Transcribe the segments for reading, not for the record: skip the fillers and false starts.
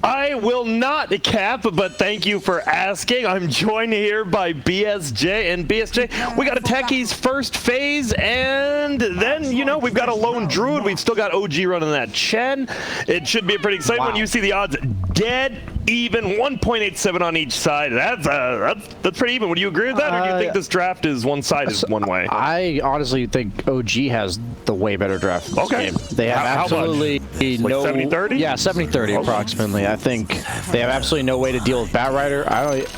I will not cap, but thank you for asking. I'm joined here by BSJ, and BSJ, we got a Techie's first phase, and then, you know, we've got a lone druid. We've still got OG running that Chen. It should be a pretty exciting one. You see the odds dead even, 1.87 on each side. That's pretty even. Would you agree with that, or do you think this draft is one-sided one way? I honestly think OG has the way better draft in this game. They have absolutely no... Like 70-30? Yeah, 70-30 approximately. I think they have absolutely no way to deal with Batrider.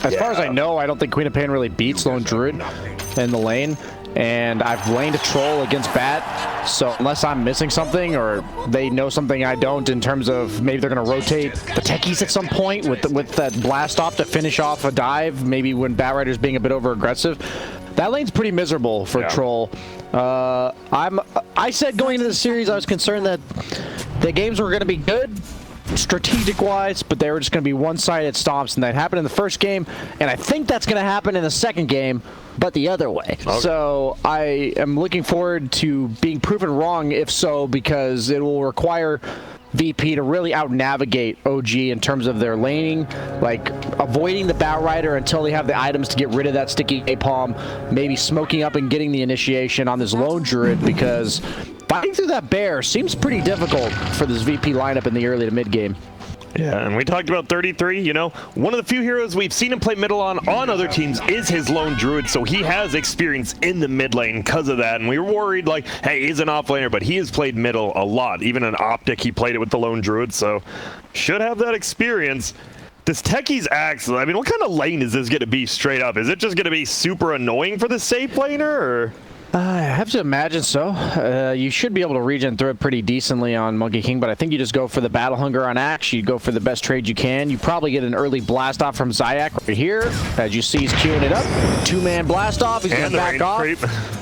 As far as I know, I don't think Queen of Pain really beats Lone Druid in the lane. And I've laned a troll against Bat, so unless I'm missing something or they know something I don't in terms of maybe they're going to rotate the Techies at some point with that blast off to finish off a dive, maybe when Batrider's being a bit over aggressive. That lane's pretty miserable for troll. I said going into the series I was concerned that the games were going to be good strategic-wise, but they were just going to be one-sided stomps, and that happened in the first game, and I think that's going to happen in the second game, but the other way. Okay. So I am looking forward to being proven wrong, if so, because it will require VP to really out-navigate OG in terms of their laning, like avoiding the Batrider until they have the items to get rid of that sticky napalm, maybe smoking up and getting the initiation on this lone druid, because fighting through that bear seems pretty difficult for this VP lineup in the early to mid game. Yeah, and we talked about 33, you know, one of the few heroes we've seen him play middle on other teams is his lone druid, so he has experience in the mid lane because of that, and we were worried, like, hey, he's an offlaner, but he has played middle a lot. Even in Optic, he played it with the lone druid, so should have that experience. This Techie's Axe, I mean, what kind of lane is this going to be straight up? Is it just going to be super annoying for the safe laner, or...? I have to imagine so. You should be able to regen through it pretty decently on Monkey King, but I think you just go for the Battle Hunger on Axe. You go for the best trade you can. You probably get an early blast off from Zayak right here. As you see, he's queuing it up. Two-man blast off. He's going to back off. Creep.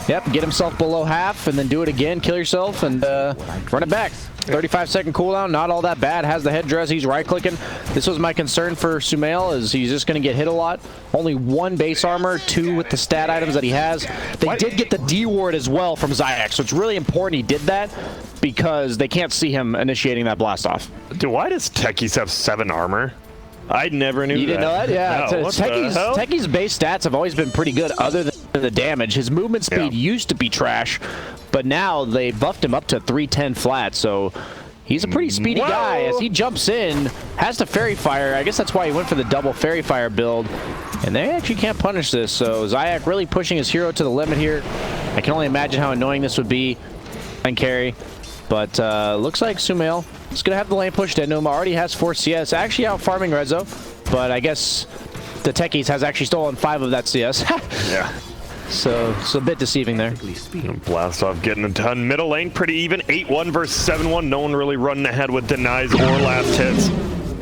Yep, get himself below half, and then do it again. Kill yourself, and run it back. 35-second cooldown, not all that bad. Has the headdress, he's right-clicking. This was my concern for Sumail, is he's just going to get hit a lot. Only one base armor, two with the stat items that he has. They did get the D-ward as well from Zayak, so it's really important he did that because they can't see him initiating that blast off. Dude, why does Techies have 7 armor? I never knew that. You didn't know that? Yeah. No, Techie's base stats have always been pretty good other than the damage. His movement speed used to be trash, but now they buffed him up to 310 flat, so he's a pretty speedy guy. As he jumps in, has to Fairy Fire. I guess that's why he went for the double Fairy Fire build, and they actually can't punish this, so Zayak really pushing his hero to the limit here. I can only imagine how annoying this would be and carry, but looks like Sumail is going to have the lane pushed into him. Already has 4 CS, actually out farming Rezo, but I guess the Techies has actually stolen 5 of that CS. Yeah. So it's a bit deceiving there. Blast off getting a ton. Middle lane pretty even. 8-1 versus 7-1. No one really running ahead with denies or last hits.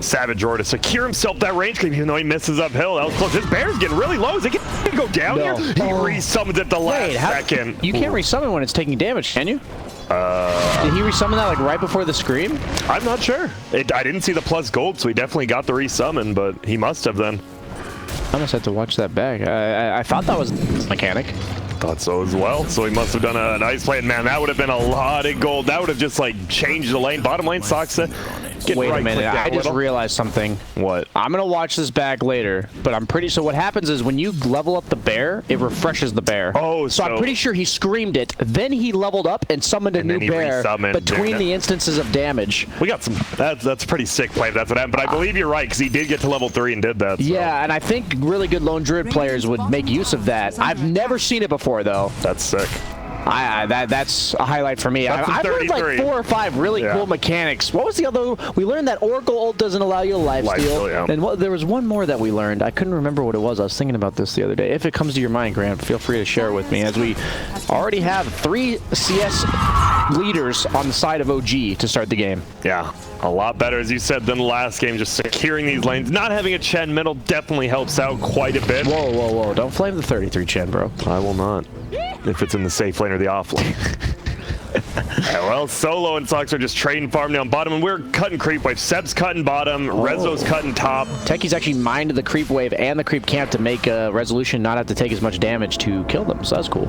Savage Roar to secure himself that range creep, even though he misses uphill. That was close. His bear's getting really low. Is he going to go down here? He resummons at the last second. You can't resummon when it's taking damage, can you? Did he resummon that like right before the scream? I'm not sure. I didn't see the plus gold, so he definitely got the resummon, but he must have then. I must have to watch that back. I thought that was mechanic. Thought so as well. So he must have done a nice play. And man, that would have been a lot of gold. That would have just like changed the lane. Bottom lane sucks. Wait a minute. I just realized something. What? I'm going to watch this back later, but I'm pretty... So what happens is when you level up the bear, it refreshes the bear. Oh, so I'm pretty sure he screamed it. Then he leveled up and summoned a new bear between the instances of damage. We got some... That's pretty sick play. That's what happened. But I believe you're right because he did get to level 3 and did that. So. Yeah, and I think really good Lone Druid players would make use of that. I've never seen it before, though. That's sick. That's a highlight for me. I've learned like 4 or 5 really cool mechanics. What was the other? We learned that Oracle ult doesn't allow you to lifesteal. And there was one more that we learned. I couldn't remember what it was. I was thinking about this the other day. If it comes to your mind, Grant, feel free to share it with me, as we already have 3 CS leaders on the side of OG to start the game. Yeah, a lot better, as you said, than the last game. Just securing these lanes. Not having a Chen middle definitely helps out quite a bit. Whoa, whoa, whoa. Don't flame the 33 Chen, bro. I will not. If it's in the safe lane or the off lane. Well, Solo and Sox are just trading farm down bottom, and we're cutting creep wave. Seb's cutting bottom, Rezo's cutting top. Techie's actually mined the creep wave and the creep camp to make a resolution not have to take as much damage to kill them, so that's cool.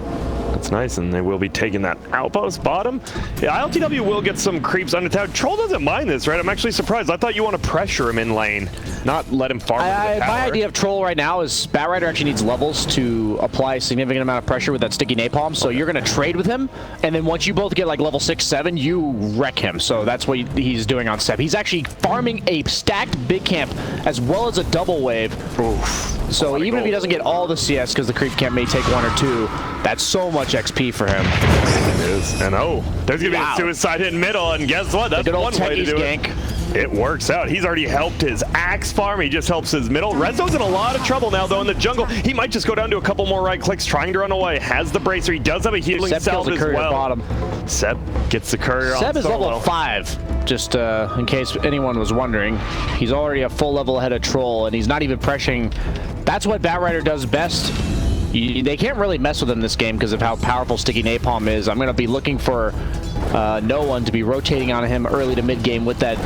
That's nice, and they will be taking that outpost bottom. Yeah, ILTW will get some creeps under tower. Troll doesn't mind this, right? I'm actually surprised. I thought you want to pressure him in lane, not let him farm into the tower. My idea of Troll right now is Batrider actually needs levels to apply a significant amount of pressure with that sticky napalm, so you're going to trade with him, and then once you both get like level 6, 7, you wreck him. So that's what he's doing on Seb. He's actually farming a stacked big camp as well as a double wave. Oof. So even if he doesn't get all the CS because the creep camp may take 1 or 2, that's so much XP for him. It is. And there's going to be a suicide hit in middle, and guess what? That's one way to do it. It works out. He's already helped his axe farm. He just helps his middle. Rezo's in a lot of trouble now, though, in the jungle. He might just go down to a couple more right clicks, trying to run away. Has the bracer. He does have a healing salve as well. Bottom. Seb gets the courier on Seb is solo. level 5, just in case anyone was wondering. He's already a full level ahead of Troll, and he's not even pressuring. That's what Batrider does best. They can't really mess with him this game because of how powerful Sticky Napalm is. I'm going to be looking for no one to be rotating on him early to mid game with that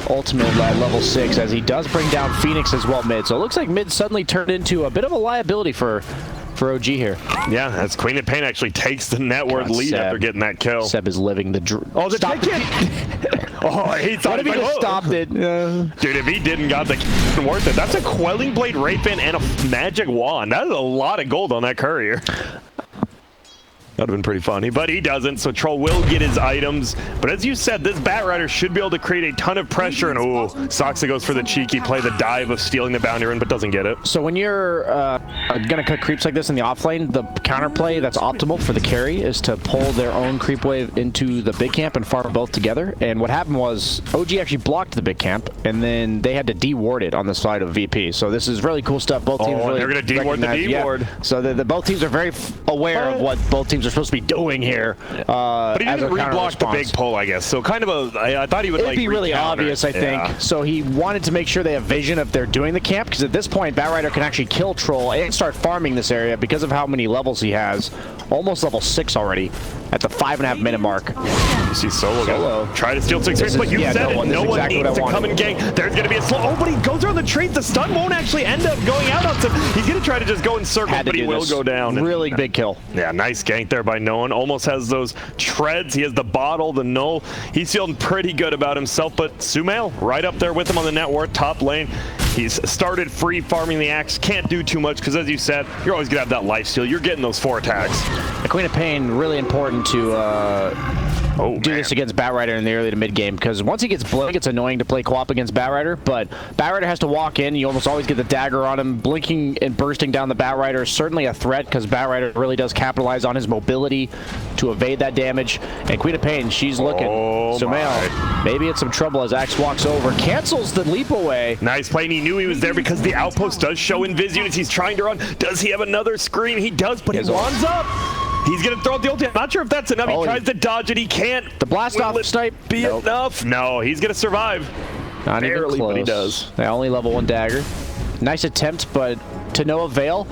ultimate level 6, as he does bring down Phoenix as well mid. So it looks like mid suddenly turned into a bit of a liability for OG here. Yeah, as Queen of Pain actually takes the net worth lead after getting that kill. Seb is living the dream. Oh, the stop it! Oh, he thought if he just stopped it? Dude, if he didn't got the worth it. That's a Quelling Blade, Wraithband, and a Magic Wand. That is a lot of gold on that courier. That would have been pretty funny, but he doesn't, so Troll will get his items. But as you said, this Batrider should be able to create a ton of pressure, and Soxa goes for the cheeky play, the dive of stealing the bounty run, but doesn't get it. So when you're going to cut creeps like this in the offlane, the counterplay that's optimal for the carry is to pull their own creep wave into the big camp and farm both together. And what happened was OG actually blocked the big camp, and then they had to deward it on the side of VP. So this is really cool stuff. Both teams really they're going to deward the deward. Yeah. So both teams are very aware of what both teams are supposed to be doing here. But he didn't reblock the big pull, I guess. So kind of I thought he would It'd be really obvious, I think. Yeah. So he wanted to make sure they have vision if they're doing the camp, because at this point, Batrider can actually kill Troll and start farming this area because of how many levels he has. Almost level 6 already at the 5.5 minute mark. You see Solo try to steal 6 but you said it. No one needs to come and gank. There's going to be a slow. Oh, but he goes around the trees. The stun won't actually end up going out on some. He's going to try to just go in circles, but he will go down. Really big kill. Yeah, nice gank there by no one. Almost has those treads. He has the bottle, the null. He's feeling pretty good about himself, but Sumail right up there with him on the net worth, top lane. He's started free farming the axe. Can't do too much because, as you said, you're always going to have that lifesteal. You're getting those 4 attacks. The Queen of Pain, really important to do this against Batrider in the early to mid game, because once he gets blink, it's annoying to play co-op against Batrider, but Batrider has to walk in. You almost always get the dagger on him. Blinking and bursting down the Batrider is certainly a threat, because Batrider really does capitalize on his mobility to evade that damage. And Queen of Pain, she's looking. Sumail, maybe it's some trouble as Axe walks over, cancels the leap away. Nice play, and he knew he was there because the outpost does show invis units. He's trying to run. Does he have another scream? He does, but he wands up. He's going to throw out the ulti. I'm not sure if that's enough. He tries to dodge it. He can't. The blast off snipe be enough? No, he's going to survive. Not barely, even close. But he does. They only level 1 dagger. Nice attempt, but to no avail.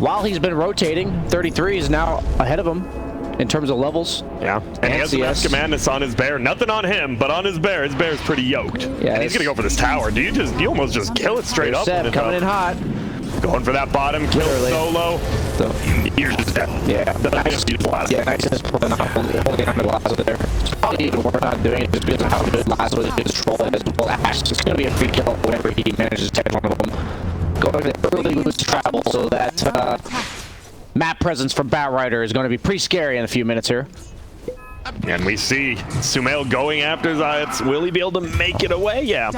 While he's been rotating, 33 is now ahead of him in terms of levels. Yeah, and he has the Mask of Madness on his bear. Nothing on him, but on his bear. His bear's pretty yoked. Yeah, and he's going to go for this tower. Do you almost just kill it straight up? Seb coming in hot. Going for that bottom kill solo. You're just dead. Yeah, nice not holding on to Lazo there. It's probably even worth not doing it just because of how good Lazo is controlling as well. It's going to be a free kill whenever he manages to catch one of them. Going to early lose travel, so that map presence from Batrider is going to be pretty scary in a few minutes here. And we see Sumail going after Zayats. Will he be able to make it away? Yeah.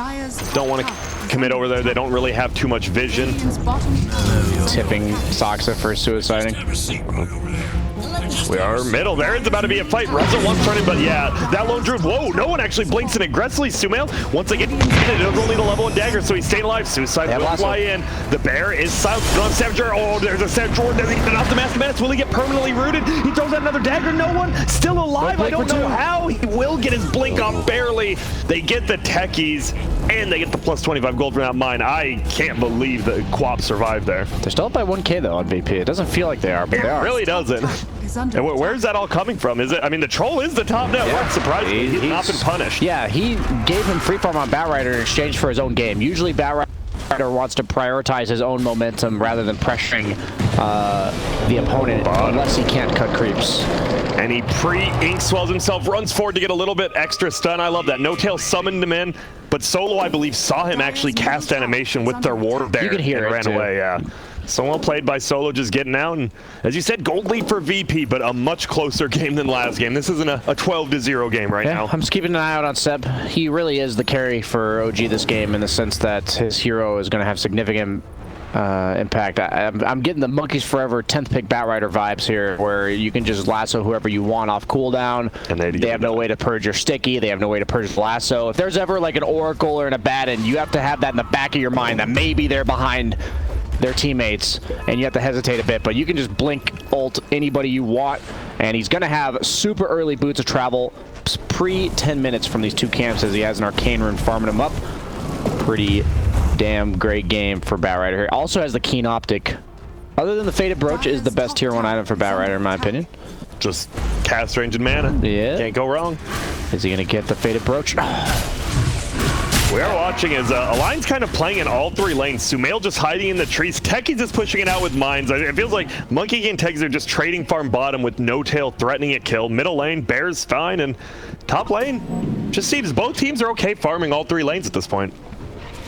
Don't want to commit over there. They don't really have too much vision. Tipping Soxa for suiciding. We are middle there. It's about to be a fight. Rezo wants running, but yeah, that lone druid. Whoa, no one actually blinks in aggressively. Sumail, once they get in, it doesn't need a level 1 dagger, so he's staying alive. Suicide will fly in. The bear is silent on Savager. Oh, there's a Savager. Does he get off the Mask of Madness? Will he get permanently rooted? He throws out another dagger. No one still alive. I don't know how. He will get his blink off barely. They get the techies, and they get the plus 25 gold from that mine. I can't believe that Quap survived there. They're still up by 1K though on VP. It doesn't feel like they are, but they are. It really doesn't. And where's that all coming from? Is it? I mean, the troll is the top net worth. Surprisingly, he's not been punished. Yeah, he gave him free farm on Batrider in exchange for his own game. Usually Batrider Rider wants to prioritize his own momentum rather than pressuring the opponent unless he can't cut creeps. And he pre-ink swells himself, runs forward to get a little bit extra stun. I love that. No Tail summoned him in, but Solo, I believe, saw him actually cast animation with their ward there. You can hear and it ran too. away, yeah. So well played by Solo, just getting out. And as you said, gold lead for VP, but a much closer game than last game. This isn't a 12-0 game right now. I'm just keeping an eye out on Seb. He really is the carry for OG this game in the sense that his hero is going to have significant impact. I'm getting the Monkeys Forever 10th pick Batrider vibes here, where you can just lasso whoever you want off cooldown. And they have no way to purge your sticky. They have no way to purge the lasso. If there's ever like an Oracle or an Abaddon, you have to have that in the back of your mind that maybe they're behind their teammates, and you have to hesitate a bit, but you can just blink ult anybody you want, and he's going to have super early boots of travel pre 10 minutes from these two camps as he has an Arcane Rune farming him up. Pretty damn great game for Batrider here. Also has the Keen Optic. Other than the Faded Brooch is the best tier 1 item for Batrider in my opinion. Just cast range and mana. Yeah. Can't go wrong. Is he going to get the Faded Brooch? We are watching as Alliance kind of playing in all 3 lanes. Sumail just hiding in the trees. Techies just pushing it out with mines. It feels like Monkey and Techies are just trading farm bottom with No Tail threatening a kill. Middle lane, Bear's fine, and top lane just seems both teams are okay farming all 3 lanes at this point.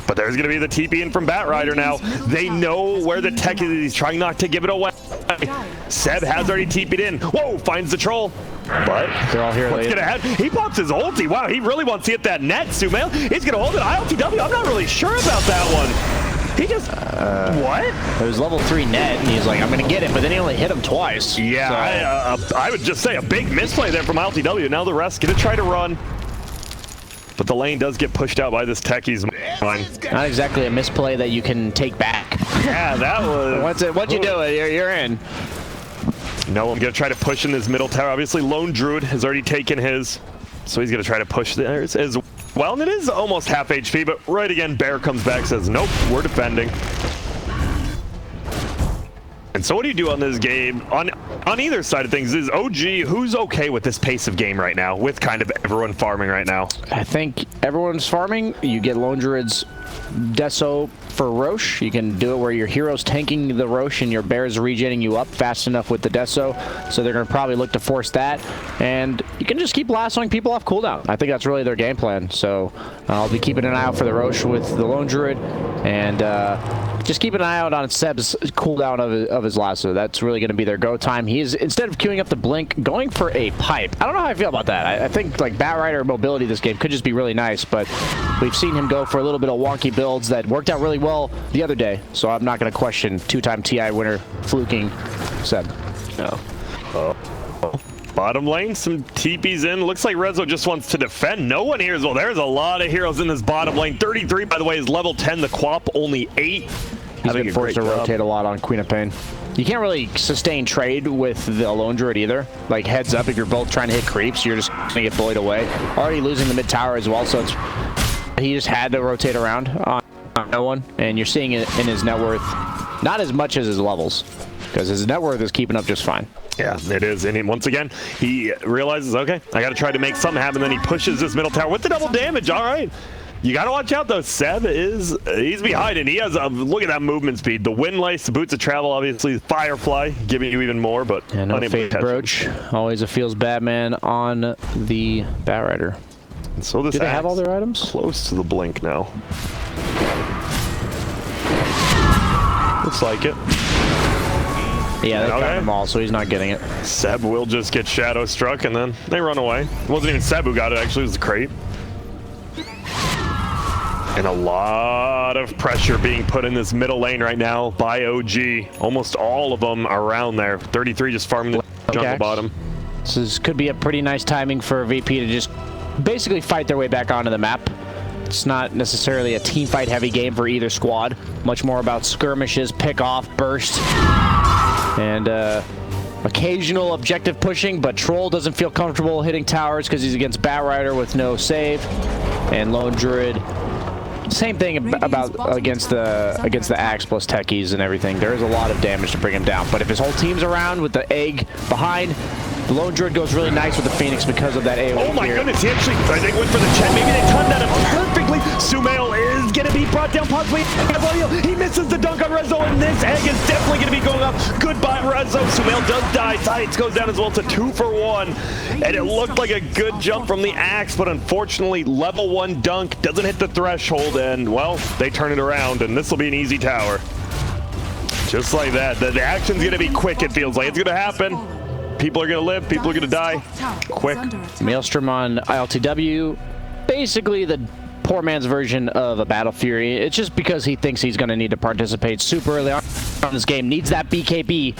But there's going to be the TP in from Batrider now. They know where the tech is. He's trying not to give it away. Seb has already TP'd in. Whoa, finds the troll. But they're all here. What's going to happen? He pops his ulti. Wow, he really wants to hit that net, Sumail. He's going to hold it. ILTW, I'm not really sure about that one. He just, what? It was level 3 net, and he's like, I'm going to get it, but then he only hit him twice. Yeah, so. I would just say a big misplay there from ILTW. Now the rest going to try to run. But the lane does get pushed out by this Techie's line. Not exactly a misplay that you can take back. Yeah, that was... What'd you do? You're in. No, I'm going to try to push in this middle tower. Obviously, Lone Druid has already taken his, so he's going to try to push theirs as well. And it is almost half HP, but right again, Bear comes back, says, nope, we're defending. And so what do you do on this game? On either side of things, is OG, who's okay with this pace of game right now, with kind of everyone farming right now? I think everyone's farming. You get Lone Druid's Deso for Roche. You can do it where your hero's tanking the Roche and your Bear's regenning you up fast enough with the Deso, so they're going to probably look to force that. And you can just keep lassoing people off cooldown. I think that's really their game plan. So I'll be keeping an eye out for the Roche with the Lone Druid, and just keep an eye out on Seb's cooldown of his lasso. That's really going to be their go time. He is, instead of queuing up the blink, going for a pipe. I don't know how I feel about that. I think like Batrider mobility this game could just be really nice, but we've seen him go for a little bit of wonky builds that worked out really well the other day. So I'm not going to question 2-time TI winner fluking Seb. No. Bottom lane, some TP's in. Looks like Rezo just wants to defend. No one here as well. There's a lot of heroes in this bottom lane. 33, by the way, is level 10. The Quap only 8. He's been forced to rotate a lot on Queen of Pain. You can't really sustain trade with the Lone Druid either. Like, heads up, if you're both trying to hit creeps, you're just going to get bullied away. Already losing the mid tower as well, so he just had to rotate around on no one. And you're seeing it in his net worth, not as much as his levels, because his net worth is keeping up just fine. Yeah, it is. And once again, he realizes, okay, I got to try to make something happen. Then he pushes this middle tower with the double damage. All right. You got to watch out, though. Seb he's behind, and he has a look at that movement speed. The Windlace, the Boots of Travel, obviously, Firefly, giving you even more, but yeah, no Fate Brooch. Always a feels bad man on the Batrider. And so this do they have all their items? Close to the blink now. Looks like it. Yeah, they found them all, so he's not getting it. Seb will just get shadow struck, and then they run away. It wasn't even Seb who got it, actually. It was the crate. And a lot of pressure being put in this middle lane right now by OG. Almost all of them around there. 33 just farming the jungle bottom. This could be a pretty nice timing for VP to just basically fight their way back onto the map. It's not necessarily a team fight heavy game for either squad. Much more about skirmishes, pick off, burst, and occasional objective pushing, but Troll doesn't feel comfortable hitting towers because he's against Batrider with no save. And Lone Druid, same thing about against the Axe plus Techies and everything. There is a lot of damage to bring him down. But if his whole team's around with the egg behind, the Lone Druid goes really nice with the Phoenix because of that AoE. Oh my goodness, he actually, I think, went for the Chen. Maybe they timed that up perfectly. Sumail is going to be brought shot down, possibly. He misses the dunk on Rezo, and this egg is definitely going to be going up. Goodbye, Rezo. Sumail does die. Science goes down as well. It's a 2 for 1. And it looked like a good jump from the Axe, but unfortunately, level 1 dunk doesn't hit the threshold, and, well, they turn it around, and this will be an easy tower. Just like that. The action's going to be quick, it feels like. It's going to happen. People are going to live. People are going to die. Quick. Maelstrom on ILTW. Basically the poor man's version of a Battle Fury. It's just because he thinks he's going to need to participate super early on in this game. Needs that BKB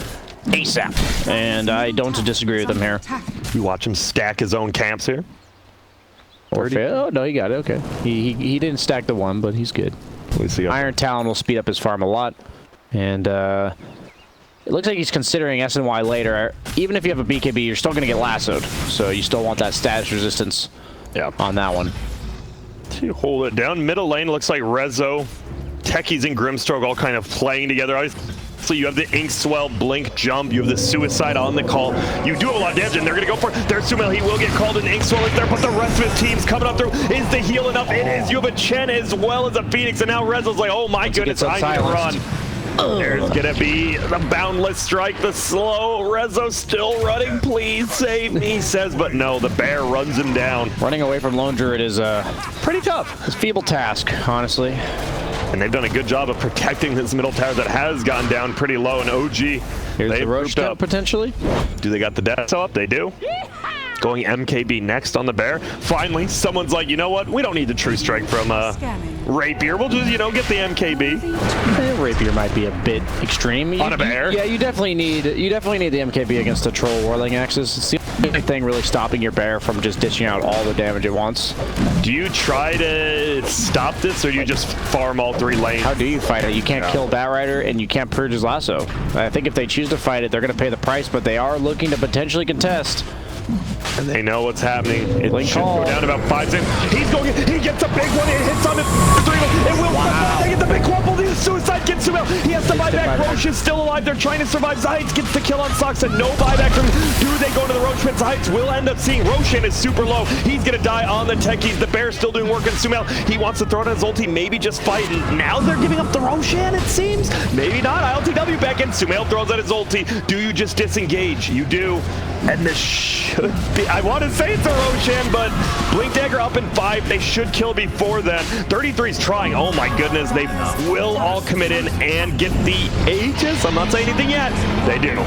ASAP. And I don't disagree with him here. You watch him stack his own camps here. Oh, no, he got it. Okay. He didn't stack the one, but he's good. Iron Talon will speed up his farm a lot. And it looks like he's considering SNY later. Even if you have a BKB, you're still going to get lassoed. So you still want that status resistance on that one. To hold it down. Middle lane looks like Rezo, Techies, and Grimstroke all kind of playing together. So you have the Ink Swell, Blink, Jump. You have the Suicide on the call. You do have a lot of damage, and they're going to go for it. There's Sumail. He will get called, and Ink Swell is there, but the rest of his team's coming up through. Is the heal enough? It is. You have a Chen as well as a Phoenix, and now Rezo's like, oh my goodness, I need to run. There's gonna be the Boundless Strike, the slow. Rezo still running. Please save me, he says, but no, the bear runs him down. Running away from Lone Druid is pretty tough. It's a feeble task, honestly. And they've done a good job of protecting this middle tower that has gone down pretty low. And OG, here's the Roach up potentially. Do they got the death up? They do. Going MKB next on the bear. Finally, someone's like, you know what? We don't need the True Strike from Rapier. We'll just, you know, get the MKB. Rapier might be a bit extreme. On a bear? Yeah, you definitely need the MKB against a Troll Warling Axis. It's the only thing really stopping your bear from just dishing out all the damage at once. Do you try to stop this, or do you just farm all 3 lanes? How do you fight it? You can't kill Batrider, and you can't purge his lasso. I think if they choose to fight it, they're going to pay the price, but they are looking to potentially contest. And they know what's happening. It should go down to about 5 seconds. He gets a big one. It hits on the 3. It will they get the big crumple. The suicide gets Sumail. He has to buy back. Roche is still alive. They're trying to survive. Zaitz gets the kill on Sox and no buyback from him. Do they go to the Roche pit? Zaitz will end up seeing Roshan is super low. He's going to die on the Techies. The Bear's still doing work on Sumail. He wants to throw it on his ulti. Maybe just fight. And now they're giving up the Roshan, it seems. Maybe not. ILTW back in. Sumail throws out his ulti. Do you just disengage? You do. And this should be, I want to say it's a Roshan, but Blink Dagger up in 5. They should kill before then. 33's trying. Oh my goodness. They will all commit in and get the Aegis. I'm not saying anything yet. They do.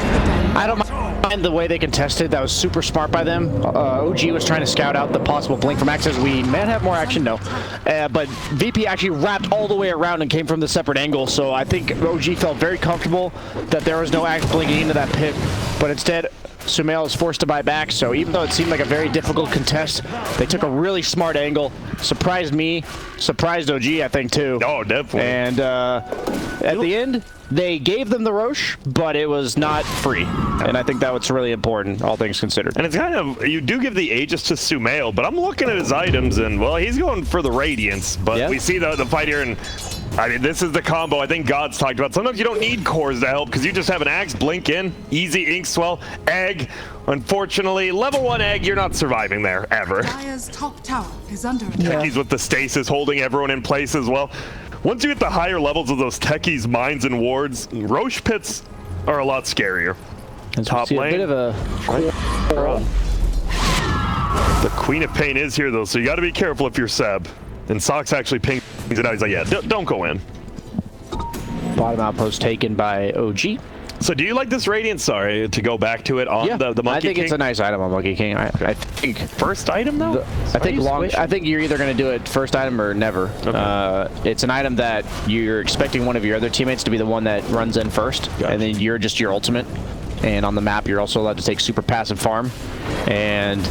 I don't mind the way they contested. That was super smart by them. OG was trying to scout out the possible Blink from Axis. We might have more action, no. But VP actually wrapped all the way around and came from the separate angle. So I think OG felt very comfortable that there was no Axe blinking into that pit. But instead, Sumail is forced to buy back, so even though it seemed like a very difficult contest, they took a really smart angle. Surprised me, surprised OG, I think, too. Oh, definitely. And at the end, they gave them the Roche, but it was not free. And I think that was really important, all things considered. And it's kind of, you do give the Aegis to Sumail, but I'm looking at his items, and, well, he's going for the Radiance. But we see the fight here, and I mean, this is the combo I think God's talked about. Sometimes you don't need cores to help because you just have an Axe, blink in, easy Ink Swell, Egg. Unfortunately, level 1 Egg, you're not surviving there, ever. Dire's top tower is under attack. Techies with the stasis holding everyone in place as well. Once you hit the higher levels of those Techies, mines, and wards, Roche pits are a lot scarier. Top lane. A bit of a the Queen of Pain is here though, so you got to be careful if you're Seb. And Sox actually pings it out. He's like, yeah, don't go in. Bottom outpost taken by OG. So do you like this Radiant, sorry, to go back to it on the Monkey King? I think it's a nice item on Monkey King. I think first item though? I think you're either going to do it first item or never. Okay. It's an item that you're expecting one of your other teammates to be the one that runs in first, and then you're just your ultimate. And on the map, you're also allowed to take super passive farm. And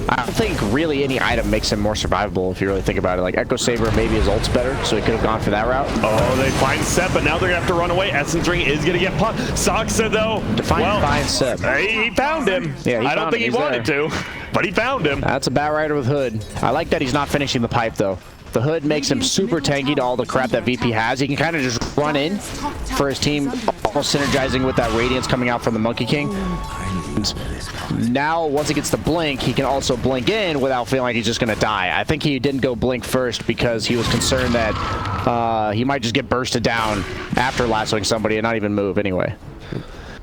I don't think really any item makes him more survivable if you really think about it. Like Echo Saber, maybe his ult's better, so he could have gone for that route. Oh, they find Sep, but now they're gonna have to run away. Essence Ring is gonna get popped. Soxa though, find Sep. He found him. Yeah, I don't think he wanted to, but he found him. That's a Batrider with Hood. I like that he's not finishing the pipe though. The Hood makes him super tanky to all the crap that VP has. He can kind of just run in for his team, almost synergizing with that Radiance coming out from the Monkey King. And now once he gets the blink, he can also blink in without feeling like he's just going to die. I think he didn't go blink first because he was concerned that he might just get bursted down after lassoing somebody and not even move anyway.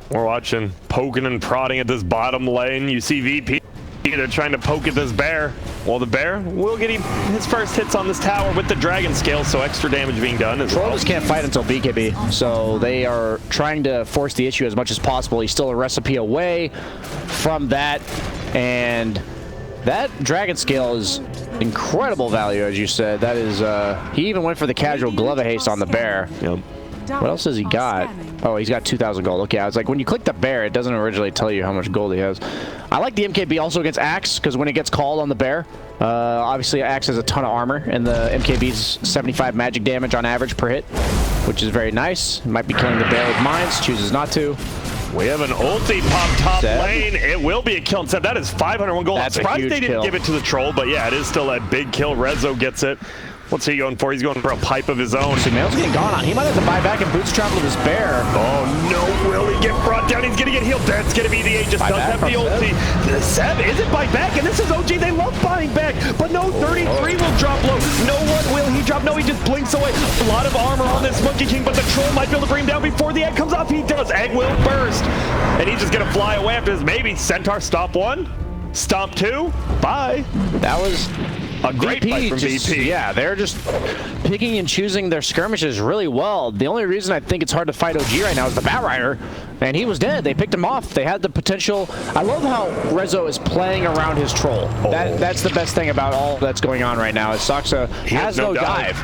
We're watching poking and prodding at this bottom lane. You see VP. They're trying to poke at this bear. Well, the bear will get his first hits on this tower with the dragon scale, so extra damage being done as well. Trolls can't fight until BKB, so they are trying to force the issue as much as possible. He's still a recipe away from that, and that dragon scale is incredible value, as you said. That is, he even went for the casual glove haste on the bear. Yep. What else has he got? Oh, he's got 2,000 gold. Okay, I was like, when you click the bear, it doesn't originally tell you how much gold he has. I like the MKB also against Axe, because when it gets called on the bear, obviously Axe has a ton of armor, and the MKB's 75 magic damage on average per hit, which is very nice. Might be killing the bear with mines, chooses not to. We have an ulti pop top lane. It will be a kill. Seb, that is 501 gold. That's I'm surprised a huge they didn't kill. give it to the troll, but yeah, it is still a big kill. Rezo gets it. What's he going for? He's going for a pipe of his own. Sumail's getting gone on. He might have to buy back and boots travel with his bear. Oh no, will he get brought down? He's gonna get healed. That's gonna be the Aegis. Does have the ulti. Seb isn't buy back, and this is OG. They love buying back, but no, 33 will drop low. No one will he drop. No, he just blinks away. A lot of armor on this Monkey King, but the troll might be able to bring him down before the egg comes off. He does. Egg will burst, and he's just gonna fly away after this. Maybe Centaur stop one, stomp two. Bye. That was a great fight from VP. Yeah, they're just picking and choosing their skirmishes really well. The only reason I think it's hard to fight OG right now is the Batrider, and he was dead. They picked him off. They had the potential. I love how Rezo is playing around his troll. That's the best thing about all that's going on right now is Saksa has no dive.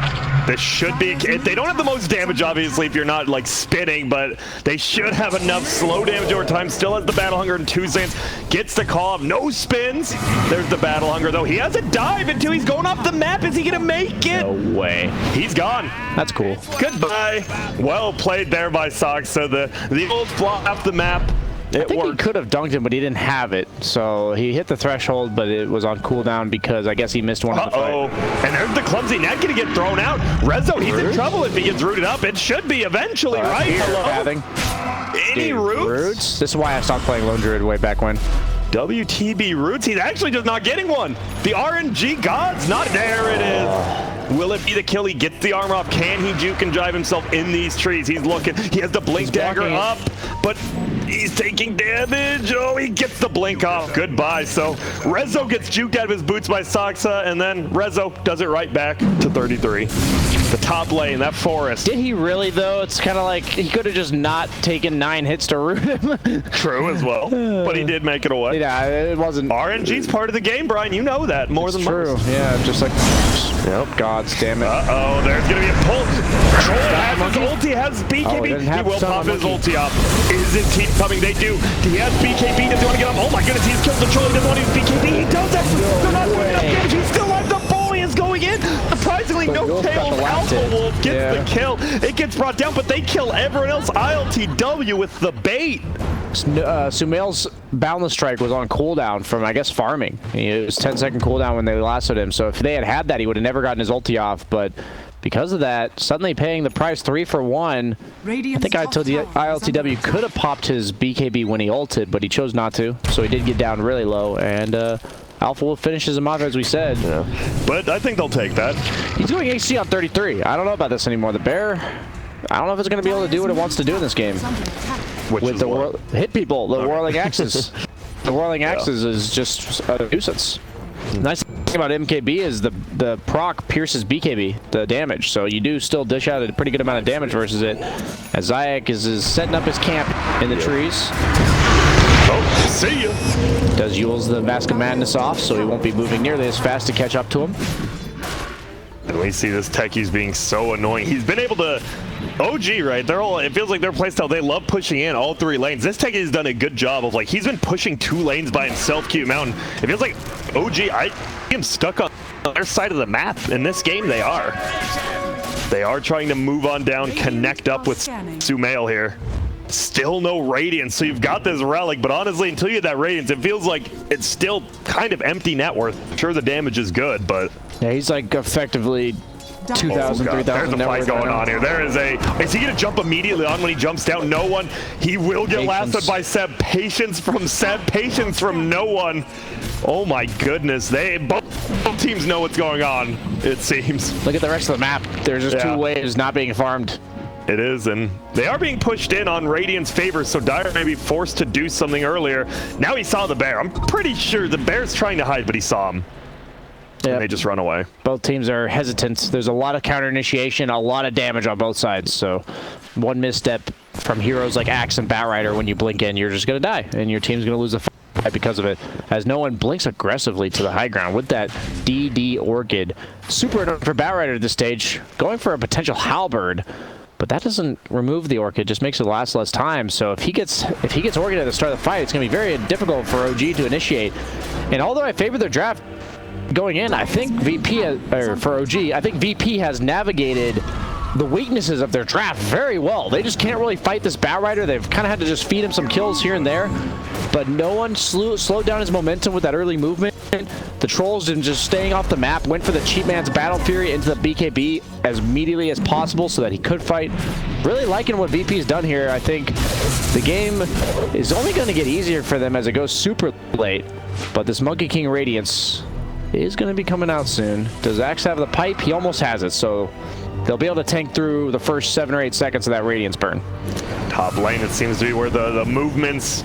This should be, they don't have the most damage, obviously, if you're not, like, spinning, but they should have enough slow damage over time. Still has the Battle Hunger and 2 cents. Gets the call up. No spins. There's the Battle Hunger, though. He has a dive until he's going off the map. Is he going to make it? No way. He's gone. That's cool. Goodbye. Well played there by Sox. So the old flop off the map. I think he could have dunked him, but he didn't have it. So he hit the threshold, but it was on cooldown because I guess he missed one of the fight. And there's the clumsy net going to get thrown out. Rezo, he's in trouble if he gets rooted up. It should be eventually, right? Any roots? This is why I stopped playing Lone Druid way back when. WTB roots. He's actually just not getting one. The RNG gods, not there. It is. Will it be the kill? He gets the armor off. Can he juke and drive himself in these trees? He's looking. He has the blink dagger up, but he's taking damage. Oh, he gets the blink off. Goodbye. So Rezo gets juked out of his boots by Saksa, and then Rezo does it right back to 33. The top lane, that forest. Did he really, though? It's kind of like he could have just not taken 9 hits to root him. True as well, but he did make it away. Yeah, it wasn't. RNG's part of the game, Brian. You know that more than true. most. Yeah, just like. Yep. Gods, damn it. Uh-oh, there's going to be a pull. Troll has his ulti, has BKB. He will pop his ulti up. Is his team coming? They do. He has BKB. Does he want to get up? Oh my goodness, he's killed the troll. He doesn't want to use BKB. He does that. They're not doing enough damage. He's still alive. The bully is going in. Surprisingly, no tails. Alpha Wolf gets the kill. It gets brought down, but they kill everyone else. ILTW with the bait. Sumail's Boundless Strike was on cooldown from, I guess, farming. It was 10-second cooldown when they lassoed him, so if they had that, he would have never gotten his ulti off, but because of that, suddenly paying the price 3 for 1, I think ILTW could have popped his BKB when he ulted, but he chose not to, so he did get down really low, and Alpha Wolf finishes him off, as we said. Yeah. But I think they'll take that. He's doing AC on 33. I don't know about this anymore. The bear, I don't know if it's going to be able to do what it wants to do in this game. With the hit people, the whirling axes. The whirling axes is just a nuisance. Nice thing about MKB is the proc pierces BKB, the damage, so you do still dish out a pretty good amount of damage versus it. As Zayak is setting up his camp in the trees. Oh, see ya. Does Yule's the Mask of Madness off, so he won't be moving nearly as fast to catch up to him. And we see this Techie's being so annoying. He's been able to OG, right? It feels like their playstyle, they love pushing in all 3 lanes. This Techie has done a good job of, like, he's been pushing 2 lanes by himself, Cute Mountain. It feels like OG, I am stuck on their side of the map. In this game, they are. They are trying to move on down, connect up with Sumail here. Still no Radiance, so you've got this Relic, but honestly, until you get that Radiance, it feels like it's still kind of empty net worth. Sure, the damage is good, but... Yeah, he's like effectively 2,000, 3,000. There's a fight going on here. There is he going to jump immediately on when he jumps down? No one. He will get lassoed by Seb. Patience from Seb. Patience from no one. Oh my goodness. Both teams know what's going on, it seems. Look at the rest of the map. There's just two waves not being farmed. It is, and they are being pushed in on Radiant's favor, so Dire may be forced to do something earlier. Now he saw the bear. I'm pretty sure the bear's trying to hide, but he saw him. Yep. And they just run away. Both teams are hesitant. There's a lot of counter initiation, a lot of damage on both sides, so one misstep from heroes like Axe and Batrider, when you blink in, you're just going to die, and your team's going to lose a fight because of it, as no one blinks aggressively to the high ground with that DD Orchid. Super annoying for Batrider at this stage, going for a potential halberd. But that doesn't remove the Orchid, just makes it last less time. So if he gets Orchid at the start of the fight, it's going to be very difficult for OG to initiate. And although I favor their draft going in, I think VP has navigated the weaknesses of their draft very well. They just can't really fight this Batrider. They've kind of had to just feed him some kills here and there. But no one slowed down his momentum with that early movement. The Trolls and just staying off the map, went for the cheap man's Battle Fury into the BKB as immediately as possible so that he could fight. Really liking what VP's done here. I think the game is only going to get easier for them as it goes super late. But this Monkey King Radiance is going to be coming out soon. Does Axe have the pipe? He almost has it, so they'll be able to tank through the first 7 or 8 seconds of that Radiance burn. Top lane, it seems to be where the movements,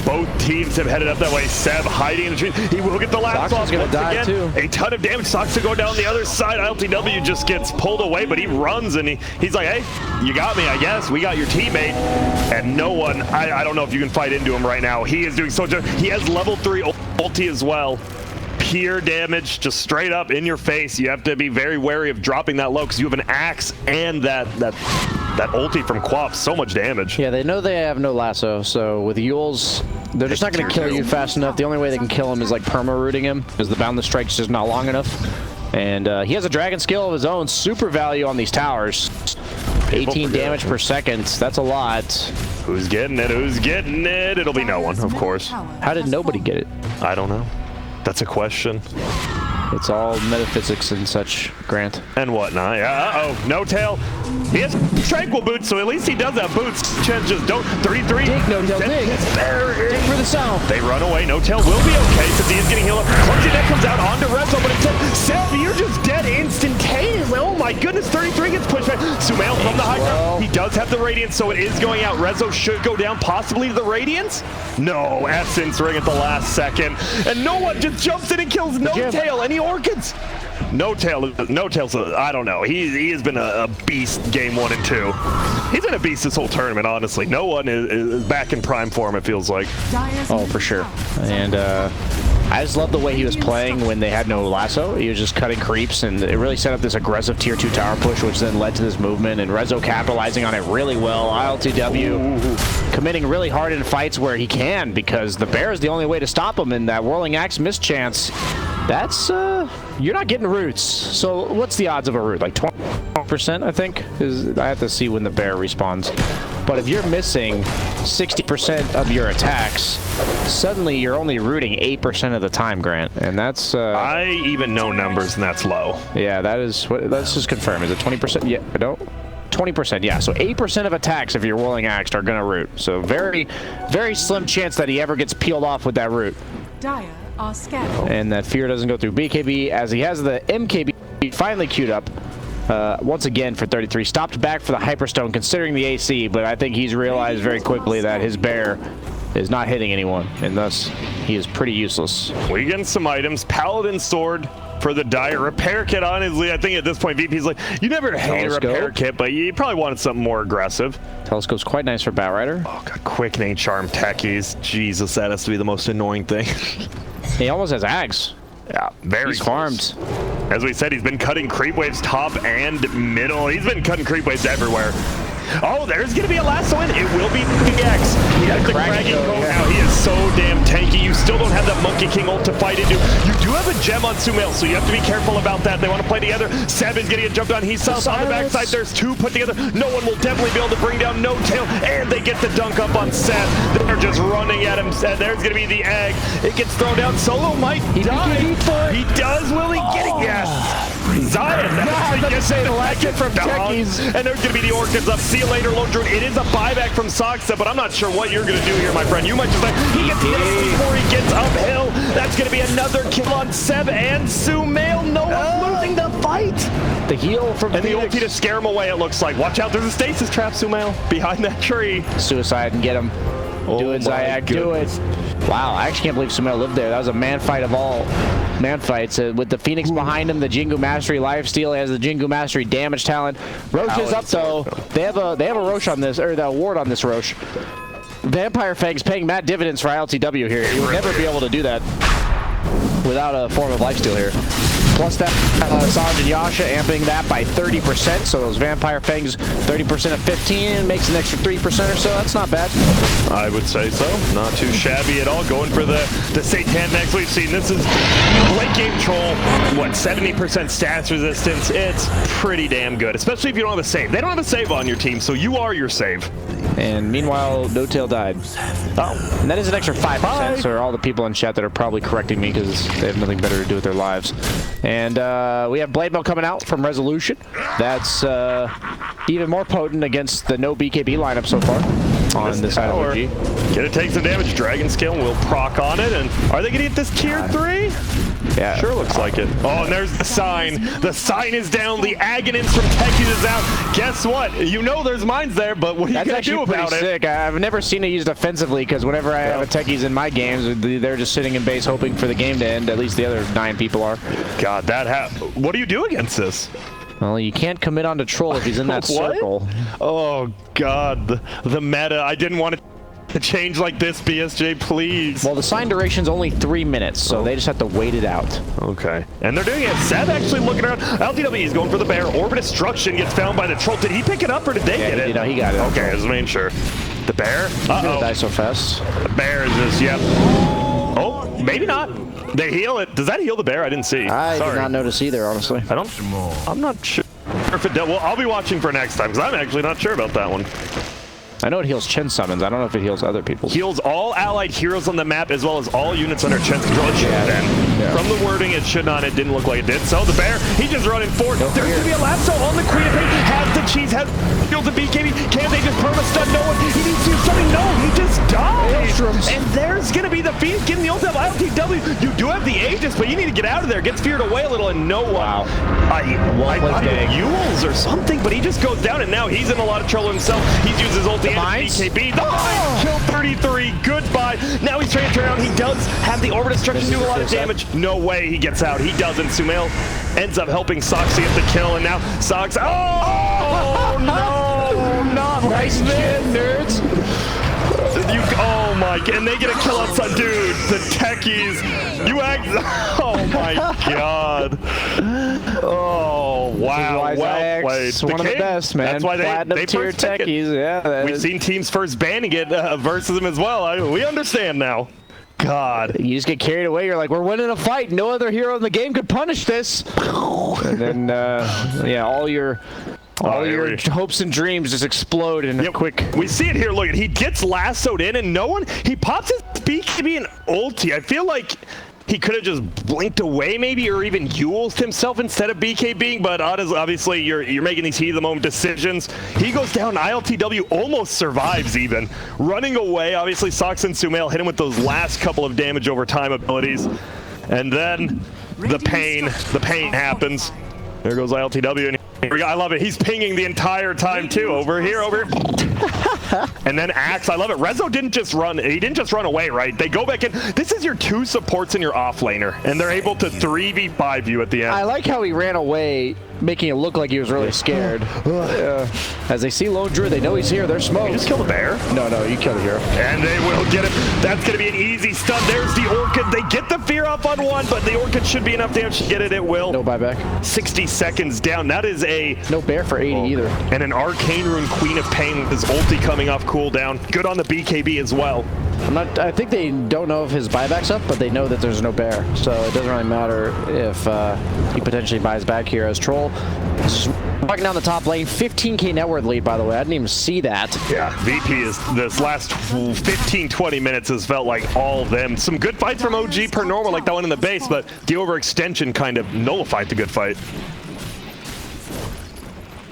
both teams have headed up that way. Seb hiding in the tree. He will get the last off once again. Too. A ton of damage. Sox to go down the other side. ILTW just gets pulled away, but he runs and he's like, hey, you got me, I guess. We got your teammate. And no one, I don't know if you can fight into him right now. He is doing so much. He has level 3 ulti as well. Pure damage, just straight up in your face. You have to be very wary of dropping that low because you have an Axe and that ulti from Quaff. So much damage. Yeah, they know they have no lasso, so with Yules, they're just not going to kill you fast enough. The only way they can kill him is like perma-rooting him because the boundless strike's just not long enough. And he has a dragon skill of his own, super value on these towers. 18 damage per second, that's a lot. Who's getting it? Who's getting it? It'll be no one, of course. How did nobody get it? I don't know. That's a question. It's all metaphysics and such, Grant. And whatnot. Yeah, uh-oh. No tail. He has tranquil boots, so at least he does have boots. Chen just don't. 33. Dig, no tail, dig. Dig for the south. They run away. No tail will be okay because he is getting healed up. Clumsy Neck comes out onto Rezo, but it's Seb, you're just dead instantaneously. Oh my goodness. 33 gets pushed back. Sumail from the high ground. He does have the Radiance, so it is going out. Rezo should go down, possibly to the Radiance. No, Essence ring at the last second. And no one just jumps in and kills No Tail. Any Orchids? No Tail, so I don't know. He has been a beast game 1 and 2. He's been a beast this whole tournament, honestly. No one is back in prime form, it feels like. Oh, for sure. And I just love the way he was playing when they had no lasso. He was just cutting creeps, and it really set up this aggressive tier 2 tower push, which then led to this movement, and Rezo capitalizing on it really well. ILTW committing really hard in fights where he can, because the bear is the only way to stop him, and that Whirling Axe mischance, that's, you're not getting roots. So what's the odds of a root? Like 20%, I think? I have to see when the bear respawns. But if you're missing 60% of your attacks, suddenly you're only rooting 8% of the time, Grant. And that's... I even know numbers, and that's low. Yeah, that is... Let's just confirm. Is it 20%? Yeah, I don't... 20%, yeah. So 8% of attacks, if you're Whirling Axed, are going to root. So very, very slim chance that he ever gets peeled off with that root. Dire are scattered. And that fear doesn't go through BKB, as he has the MKB finally queued up. Once again for 33. Stopped back for the Hyperstone, considering the AC, but I think he's realized very quickly that his bear is not hitting anyone, and thus he is pretty useless. We getting some items. Paladin Sword for the Dire. Repair Kit, honestly, I think at this point VP's like, you never hate a Repair Kit, but you probably wanted something more aggressive. Telescope's quite nice for Batrider. Oh god, Quickening Charm techies. Jesus, that has to be the most annoying thing. He almost has Ags. Yeah, very farmed. As we said, he's been cutting creep waves top and middle. He's been cutting creep waves everywhere. Oh, there's going to be a lasso in. It will be X. He has the Craggy Cone now. He is so damn tanky. You still don't have that Monkey King ult to fight into. You do have a gem on Sumail, so you have to be careful about that. They want to play together. Seb is getting a jump down. He's south on the backside. There's 2 put together. No one will definitely be able to bring down No Tail, and they get the dunk up on Seb. They're just running at him. There's going to be the egg. It gets thrown down. Solo might die. He does. Will he get it? Yes. Zion actually gets say the last hit from dog. Techies. And there's going to be the Orchids up. See you later, Lone Druid. It is a buyback from Soxa, but I'm not sure what you're going to do here, my friend. You might just like, he gets nailed before he gets uphill. That's going to be another kill on Seb and Sumail. No one's losing the fight. The heal from And Phoenix. the ulti to scare him away, it looks like. Watch out, there's a stasis trap, Sumail, behind that tree. Suicide and get him. Do it, Zayak, do it. Wow, I actually can't believe Sumail lived there. That was a man fight of all man fights. With the Phoenix behind him, the Jingu Mastery lifesteal. He has the Jingu Mastery damage talent. Roche is up though. They have a Roche on this, or the ward on this Roche. Vampire Fang's paying mad dividends for ILTW here. You would never be able to do that without a form of lifesteal here. Plus that Sanj and Yasha amping that by 30%, so those Vampire Fangs 30% of 15 makes an extra 3% or so. That's not bad. I would say so. Not too shabby at all. Going for the Satan next. We've seen this is late game troll. What, 70% stats resistance? It's pretty damn good, especially if you don't have a save. They don't have a save on your team, so you are your save. And meanwhile, No Tail died. Oh, And that is an extra 5% for all the people in chat that are probably correcting me because they have nothing better to do with their lives. And we have Blade Mail coming out from Resolution. That's even more potent against the no BKB lineup so far on the side of OG. Gonna take some damage. Dragon Scale will proc on it. And are they gonna get this tier 3? Yeah. Sure looks like it. Oh, and there's the sign. The sign is down. The Aghanim's from Techies is out. Guess what? You know there's mines there, but what are you That's gonna do actually about pretty it? sick. I've never seen it used offensively because whenever I have a Techies in my games, they're just sitting in base hoping for the game to end. At least the other 9 people are. God, what do you do against this? Well, you can't commit on to Troll if he's in that What? circle. Oh, God. The meta. I didn't want it to change like this, BSJ, please. Well, the sign duration's only 3 minutes, so they just have to wait it out. Okay. And they're doing it. Seb actually looking around. LTW is going for the bear. Orb of Destruction gets found by the troll. Did he pick it up or did they get it? You know, he got it. Okay, I was making sure. The bear? Gonna die so fast. The bear is just, yep. Oh, maybe not. They heal it. Does that heal the bear? I didn't see. I Sorry. did not notice either, honestly. I'm not sure if it does. Well, I'll be watching for next time because I'm actually not sure about that one. I know it heals Chen summons. I don't know if it heals other people's. Heals all allied heroes on the map as well as all units under Chen's control. It should have been. Yeah. From the wording, it should not. It didn't look like it did. So the bear, he just running forward. There's going to be a lasso on the Queen of Pain. Has the cheese, has heals the BKB. Can they just perma-stun? No one. He needs to do something. No, he just died. Maelstroms. And there's going to be the Phoenix getting the ult of ILTW. You do have the Aegis, but you need to get out of there. Gets feared away a little and no one. Wow. I thought he had Yules or something, but he just goes down and now he's in a lot of trouble himself. He's used his ulti and his BKB. The mine! Kill 33. Goodbye. Now he's trying to turn around. He does have the Orb of Destruction do a lot of damage. No way he gets out. He doesn't. Sumail ends up helping Sox get the kill, and now Sox. Oh no! Not Nice like man, this. nerds. Oh my! And they get a kill on some dude. The Techies. You act. Oh my God. Oh wow! Well played. One of the best, man. That's why Platinum they tier first pick it. Techies. Yeah. We've seen teams first banning it versus them as well. We understand now. God. You just get carried away. You're like, we're winning a fight. No other hero in the game could punish this. And then, yeah, all your hopes and dreams just explode in a quick. We see it here. Look, he gets lassoed in, and no one. He pops his BKB and ulti. I feel like he could have just blinked away, maybe, or even Yules himself instead of BKBing. But obviously, you're making these heat of the moment decisions. He goes down. ILTW almost survives, even running away. Obviously, Sox and Sumail hit him with those last couple of damage over time abilities, and then the pain happens. There goes ILTW, and I love it. He's pinging the entire time too. Over here. And then Axe, I love it. Rezo didn't just run. He didn't just run away, right? They go back in. This is your 2 supports and your offlaner, and they're able to 3v5 you at the end. I like how he ran away, making it look like he was really scared. As they see Lone Druid, they know he's here. They're smoked. You just kill the bear? No, you kill the hero. And they will get him. That's going to be an easy stun. There's the Orchid. They get the fear up on one, but the Orchid should be enough damage to get it. It will. No buyback. 60 seconds down. That is a... No bear for 80 either. And an Arcane Rune Queen of Pain with his ulti coming off cooldown. Good on the BKB as well. I think they don't know if his buyback's up, but they know that there's no bear. So it doesn't really matter if he potentially buys back here as Troll. Just walking down the top lane. 15k net worth lead, by the way. I didn't even see that. Yeah, VP is this last 15-20 minutes has felt like all of them. Some good fights from OG per normal, like that one in the base, but the overextension kind of nullified the good fight.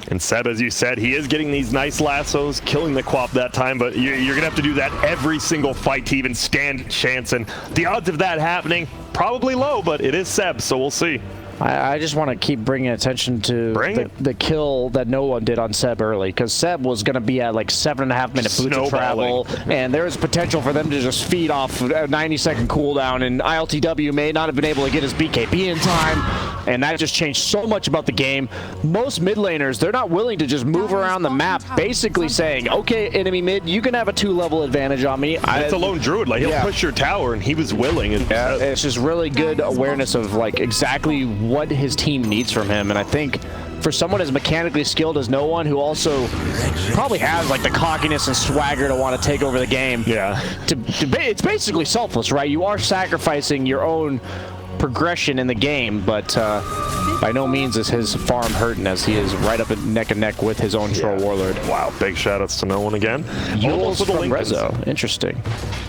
And Seb, as you said, he is getting these nice lassos, killing the Quap that time, but you're going to have to do that every single fight to even stand a chance. And the odds of that happening, probably low, but it is Seb, so we'll see. I just want to keep bringing attention to the kill that no one did on Seb early, because Seb was going to be at like 7.5 minute boots of travel, and there was potential for them to just feed off a 90-second cooldown, and ILTW may not have been able to get his BKB in time, and that just changed so much about the game. Most mid laners, they're not willing to just move around the map, basically saying, okay, enemy mid, you can have a 2-level advantage on me. It's a lone druid, like he'll push your tower, and he was willing. Yeah, it's just really good awareness of like exactly what his team needs from him, and I think for someone as mechanically skilled as no one, who also probably has like the cockiness and swagger to want to take over the game, it's basically selfless, right? You are sacrificing your own progression in the game, but by no means is his farm hurting, as he is right up neck and neck with his own troll warlord. Wow, big shoutouts to no one again. Yules from Rezo, interesting.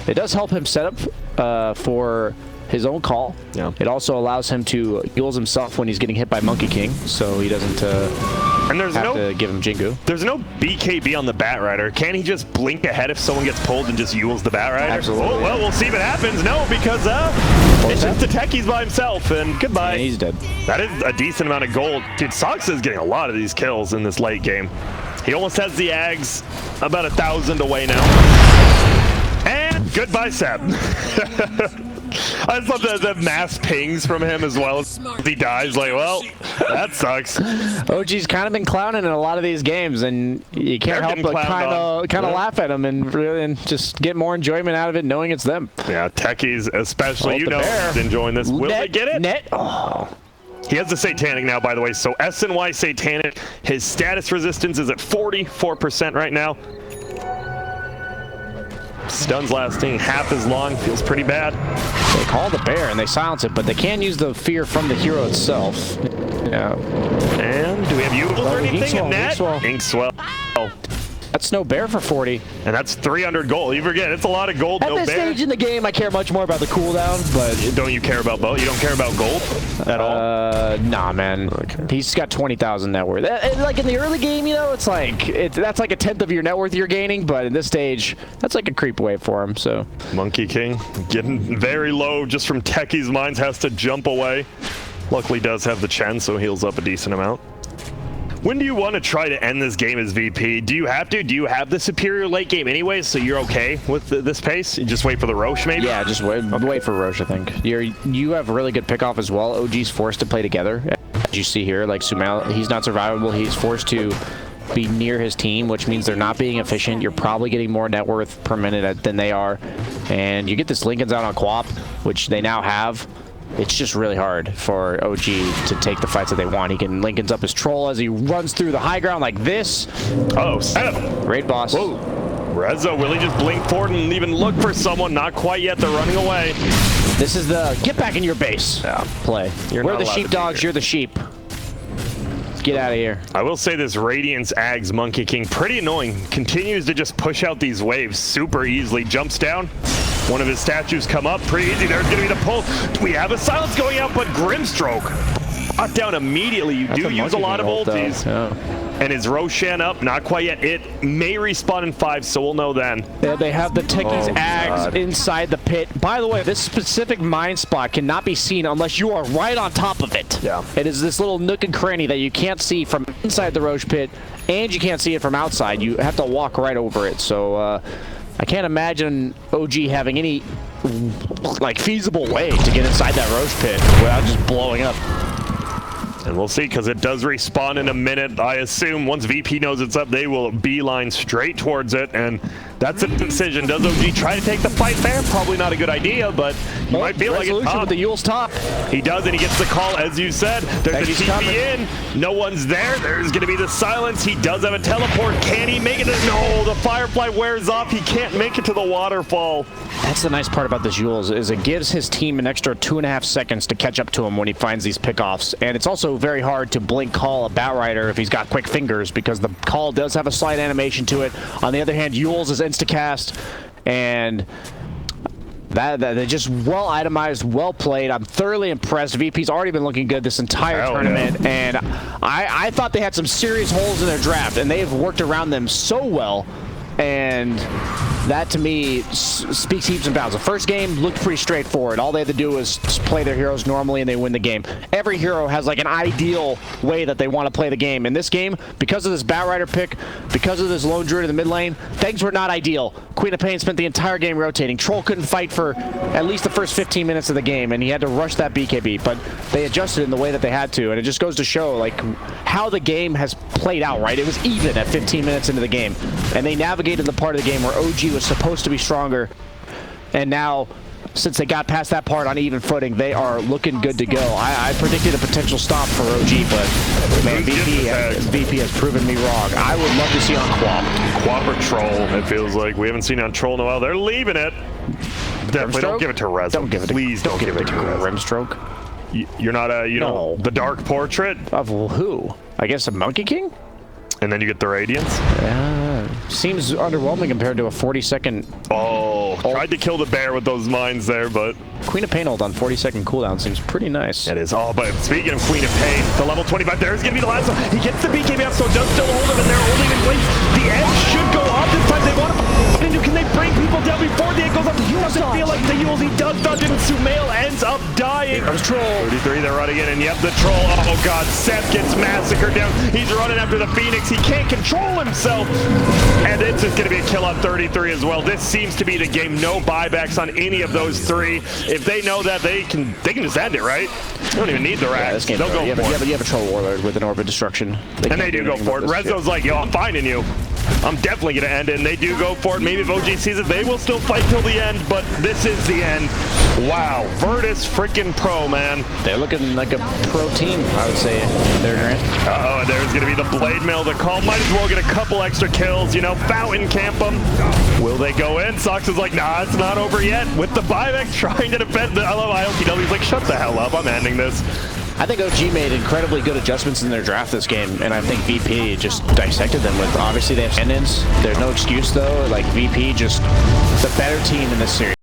It does help him set up for his own call. Yeah. It also allows him to Yules himself when he's getting hit by Monkey King, so he doesn't have to give him Jingu. There's no BKB on the Bat Rider. Can he just blink ahead if someone gets pulled and just Yules the Bat Rider? Absolutely. Oh, well, we'll see if it happens. No, because it's just the techies by himself, and goodbye. And he's dead. That is a decent amount of gold. Dude, Sox is getting a lot of these kills in this late game. He almost has the Ags about 1,000 away now. And goodbye, Seb. I just love the mass pings from him as well. As he dies, like, well, that sucks. OG's kind of been clowning in a lot of these games, and you can't help but kind of laugh at him and just get more enjoyment out of it, knowing it's them. Yeah, techies especially, enjoying this. Will they get it? Oh. He has the Satanic now, by the way, so SNY Satanic. His status resistance is at 44% right now. Stuns lasting half as long, feels pretty bad. They call the bear and they silence it, but they can use the fear from the hero itself. Yeah. And do we have Yules or anything in that? Inkswell. Oh. That's no bear for 40. And that's 300 gold. You forget, it's a lot of gold, At this stage in the game, I care much more about the cooldown, but... Don't you care about both? You don't care about gold at all? Nah, man. Okay. He's got 20,000 net worth. Like in the early game, you know, it's like, that's like 1/10 of your net worth you're gaining, but in this stage, that's like a creep wave for him, so... Monkey King getting very low just from Techie's mines, has to jump away. Luckily does have the Chen, so heals up a decent amount. When do you want to try to end this game as VP? Do you have to? Do you have the superior late game anyways, so you're okay with this pace? You just wait for the Roche, maybe? Yeah, just wait for Roche, I think. You have really good pickoff as well. OG's forced to play together. As you see here, like Sumail, he's not survivable. He's forced to be near his team, which means they're not being efficient. You're probably getting more net worth per minute than they are. And you get this Lincoln's out on Quap, which they now have. It's just really hard for OG to take the fights that they want. He can Lincoln's up his troll as he runs through the high ground like this. Oh, setup. Raid boss. Whoa. Rezo, will he just blink forward and even look for someone? Not quite yet. They're running away. This is the get back in your base play. We're the sheepdogs, you're the sheep. Get out of here. I will say this Radiance Ags Monkey King, pretty annoying. Continues to just push out these waves super easily. Jumps down. One of his statues come up pretty easy. There's going to be the pull. We have a silence going out, but Grimstroke knocked down immediately. You do use a lot of ultis. And is Roshan up? Not quite yet. It may respawn in 5, so we'll know then. Yeah, they have the Techies Ags inside the pit. By the way, this specific mine spot cannot be seen unless you are right on top of it. Yeah. It is this little nook and cranny that you can't see from inside the Roche pit, and you can't see it from outside. You have to walk right over it. So I can't imagine OG having any like feasible way to get inside that Roche pit without just blowing up. And we'll see, because it does respawn in a minute. I assume once VP knows it's up, they will beeline straight towards it, and that's a decision. Does OG try to take the fight there? Probably not a good idea, but you might feel like it's with the Yule's top. He does, and he gets the call, as you said. There's a TP in. No one's there. There's going to be the silence. He does have a teleport. Can he make it? No, the Firefly wears off. He can't make it to the waterfall. That's the nice part about this Yules, is it gives his team an extra 2.5 seconds to catch up to him when he finds these pickoffs. And it's also very hard to blink call a Batrider if he's got quick fingers, because the call does have a slight animation to it. On the other hand, Yules is instacast, and They're just well itemized, well played. I'm thoroughly impressed. VP's already been looking good this entire tournament, and I thought they had some serious holes in their draft, and they've worked around them so well. And that to me speaks heaps and bounds. The first game looked pretty straightforward. All they had to do was play their heroes normally and they win the game. Every hero has like an ideal way that they want to play the game. In this game, because of this Batrider pick, because of this Lone Druid in the mid lane, things were not ideal. Queen of Pain spent the entire game rotating. Troll couldn't fight for at least the first 15 minutes of the game, and he had to rush that BKB, but they adjusted in the way that they had to, and it just goes to show like how the game has played out, right? It was even at 15 minutes into the game, and they navigated the part of the game where OG was supposed to be stronger, and now since they got past that part on even footing, they are looking good to go. I predicted a potential stop for OG, but man, VP has proven me wrong. I would love to see on Quap or Troll, it feels like. We haven't seen on Troll in a while. They're leaving it. Definitely don't give it to Rez. Don't give it to Please don't give it to Rimstroke. You're not a, you know, the Dark Portrait? Of who? I guess a Monkey King? And then you get the Radiance? Seems underwhelming compared to a 40-second... Oh, tried to kill the bear with those mines there, but... Queen of Pain hold on 40-second cooldown seems pretty nice. It is. Oh, but speaking of Queen of Pain, the level 25, there's going to be the last one. He gets the BKB up, so it does still hold him, and they're holding in place. The edge should go off this time. They want to... Can they bring people down before the edge goes up? He doesn't feel like the heals. He does dodge it, and Sumail ends up dying. There's Troll. 33, they're running in, and yep, the Troll. Oh, God. Seth gets massacred down. He's running after the Phoenix. He can't control himself, and it's just going to be a kill on 33 as well. This seems to be the game. No buybacks on any of those three. If they know that, they can just end it, right? They don't even need the racks. They'll go for it. You have a Troll Warlord with an Orb of Destruction. They do go for it. Rezo's like, yo, I'm finding you. I'm definitely going to end it, and they do go for it. Maybe if OG sees it, they will still fight till the end, but this is the end. Wow, Virtus freaking pro, man. They're looking like a pro team, I would say. Uh-oh, and there's going to be the Blade Mail to call. Might as well get a couple extra kills, you know, fountain camp them. Will they go in? Sox is like, nah, it's not over yet. With the buyback trying to defend I love ILTW's like, shut the hell up, I'm ending this. I think OG made incredibly good adjustments in their draft this game, and I think VP just dissected them with, obviously they have Sendins. There's no excuse though, like VP just the better team in this series.